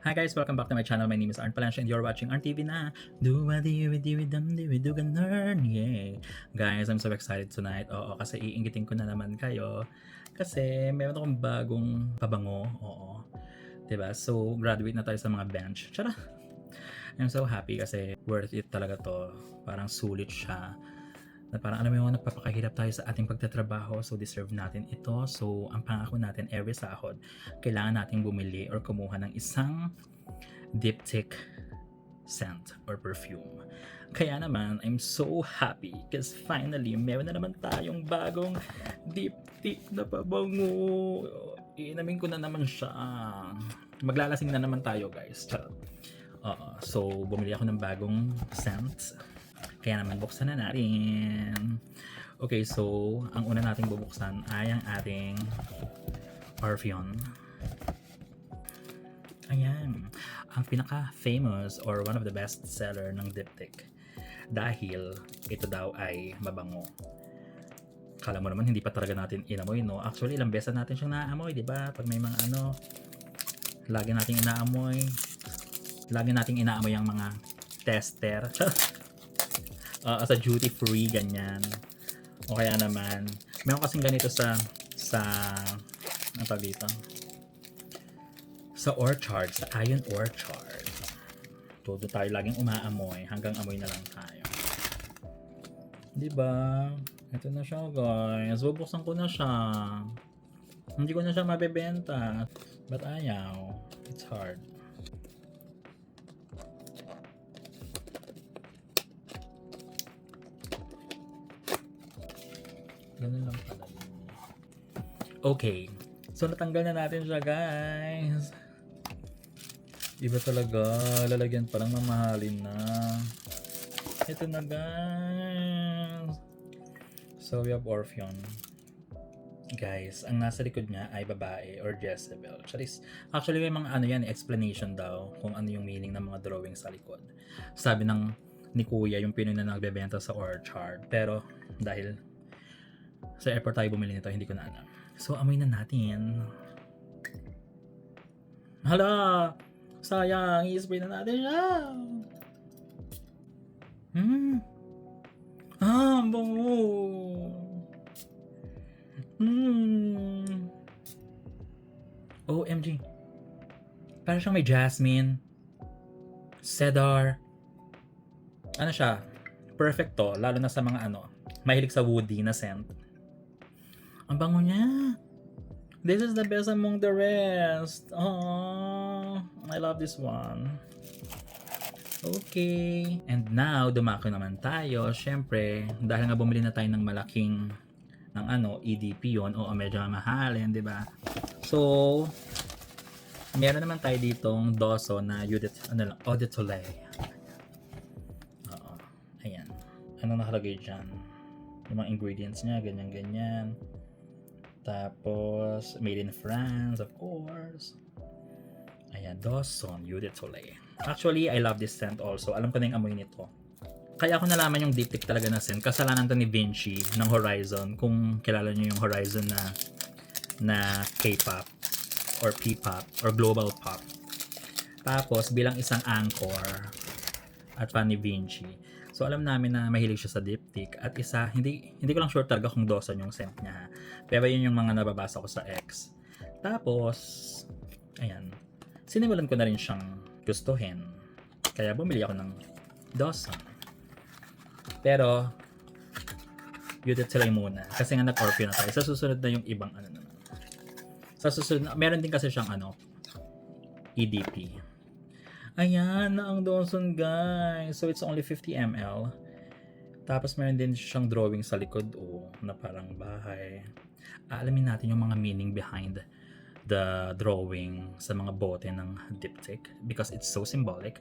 Hi guys, welcome back to my channel. My name is Arn Palancia and you're watching Arn TV na. Do-a-di-wi-di-wi-dum-di-wi-do-ga-ner. Yay! Guys, I'm so excited tonight. Oo, kasi iingitin ko na naman kayo. Kasi meron akong bagong pabango. Oo. Diba? So, graduate na tayo sa mga bench. Tara! I'm so happy kasi worth it talaga to. Parang sulit siya. Na parang alam mo yung nagpapakahirap tayo sa ating pagtatrabaho, so deserve natin ito. So ang pangako natin every sahod, kailangan nating bumili or kumuha ng isang diptyque scent or perfume. Kaya naman, I'm so happy because finally, meron na naman tayong bagong diptyque na pabango. Iinamin ko na naman siya. Maglalasing na naman tayo guys. Charot. So bumili ako ng bagong scent. Kaya naman buksan na natin. Okay, so ang una nating bubuksan ay ang ating Parfeon. Ayan, ang pinaka-famous or one of the best seller ng diptyque. Dahil ito daw ay mabango. Kala mo naman hindi pa talaga natin inamoy, no? Actually, ilang beses natin siyang naamoy, di ba? Pag may mga lagi nating inaamoy. Lagi nating inaamoy ang mga tester. Sa duty free ganyan, o kaya naman meron kasing ganito sa ano tawag dito, sa orchard, sa Ion Orchard. Todo tayo laging umaamoy, hanggang amoy na lang tayo, di ba? Ito na siya guys, bubuksan ko na siya. Hindi ko na siya mabebenta, but ayaw, it's hard. Ganun lang pala. Okay. So, natanggal na natin siya, guys. Iba talaga. Lalagyan pa lang, mamahalin na. Ito na, guys. So, we have Orpheon. Guys, ang nasa likod niya ay babae or Jezebel. Actually, may mga yan, explanation daw kung ano yung meaning ng mga drawing sa likod. Sabi ni Kuya, yung Pinoy na nagbebenta sa Orchard. Pero, dahil sa airport tayo bumili nito, hindi ko na alam. So, amoy na natin. Hala! Sayang, i-spray na natin siya. Ang bango. OMG. Parang siyang may jasmine, cedar. Ano siya? Perfect to, lalo na sa mga mahilig sa woody na scent. Ang bango niya. This is the best among the rest. Oh, I love this one. Okay. And now, dumako naman tayo. Siyempre, dahil nga bumili na tayo ng malaking EDP yon, o medyo mahalin, di ba? So, meron naman tayo ditong Doso na Eau de Toilette. Ayan. Ano nakalagay dyan? Yung mga ingredients niya, ganyan-ganyan. Tapos, made in France, of course. Ayan, Dawson Eau de Toilette. Actually, I love this scent also. Alam ko na yung amoy nito. Kaya ako nalaman yung diptyque talaga na scent. Kasalanan to ni Vinci ng Horizon. Kung kilala niyo yung Horizon na K-pop or P-pop or global pop. Tapos, bilang isang anchor at fan ni Vinci. So alam namin na mahilig siya sa diptyque at hindi ko lang sure talaga kung Dawson yung scent niya. Pero yun yung mga nababasa ko sa X. Tapos ayan, sinimulan ko na rin siyang gustuhin. Kaya bumili ako ng Dawson. Pero Eau de Toilette muna kasi nga nag-Orpheon na tayo. Sa susunod na yung ibang naman. Sa susunod na, meron din kasi siyang EDP. Ayan na ang Dawson guys. So it's only 50 ml. Tapos meron din siyang drawing sa likod na parang bahay. Alamin natin yung mga meaning behind the drawing sa mga bote ng diptyque because it's so symbolic.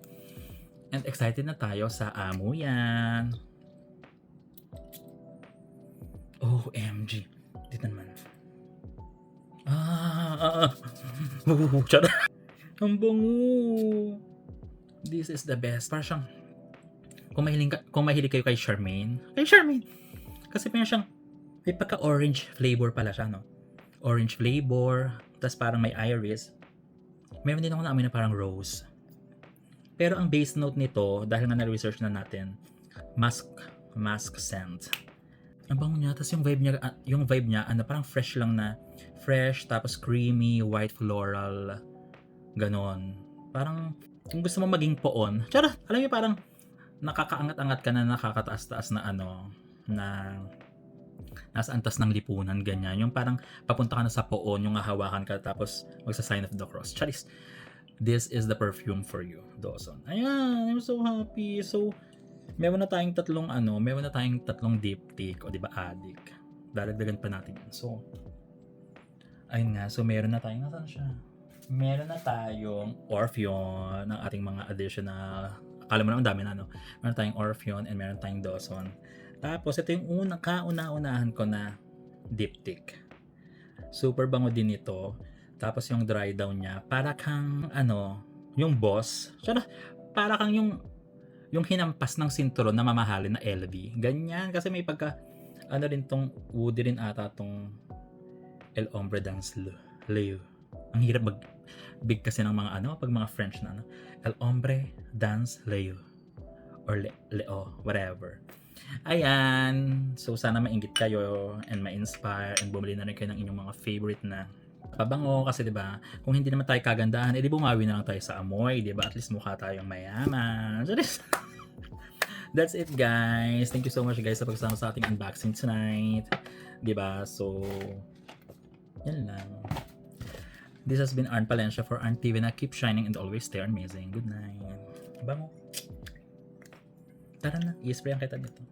And excited na tayo sa amuyan. OMG. Dito naman. Ang bango. This is the best. Parang siyang, kung mahilig kayo kay Charmaine. Kasi parang siyang, may pagka-orange flavor pala siya, no? Orange flavor, tas parang may iris. Meron din ako naamoy na parang rose. Pero ang base note nito, dahil nga na-research na natin, musk scent. Ang bango niya, tapos yung vibe niya, ano, parang fresh lang na, fresh, tapos creamy, white floral, ganon. Parang, kung gusto mo maging poon, tsara, alam niyo parang, nakakaangat-angat ka na, nakakataas-taas na ano, na, nasa antas ng lipunan, ganyan. Yung parang, papunta ka na sa poon, yung hahawakan ka, tapos, magsa-sign of the cross. Charis, this is the perfume for you, Dawson. Ayan, I'm so happy. So, meron na tayong tatlong diptyque o di ba addict. Dadagdagan pa natin yan. So, ayun nga. So, meron na tayong, nasaan siya? Meron na tayong Orpheon ng ating mga additional. Akala mo naman dami na, no? Meron tayong Orpheon and meron tayong Dawson. Tapos, ito yung kauna-unahan ko na diptyque. Super bango din ito. Tapos, yung dry down niya, para kang, yung boss. Para kang yung hinampas ng sinturon na mamahalin na LV. Ganyan. Kasi may pagka, rin tong, woody rin ata tong El Hombre Dans Leo. Ang hirap big kasi ng mga pag mga French na El Hombre Dans Leo. Or Leo, whatever. Ayan. So, sana mainggit kayo and ma-inspire and bumili na rin kayo ng inyong mga favorite na pabango kasi 'di ba? Kung hindi naman tayo kagandahan, edi bumawi na lang tayo sa amoy, 'di ba? At least mukha tayong mayaman. That's it, guys. Thank you so much, guys, sa pagsama sa ating unboxing tonight. 'Di ba? So, yan lang. This has been Arn Palencia for Arn TV na keep shining and always stay amazing. Good night. Bango. Tara na, i-spray ang kita nito.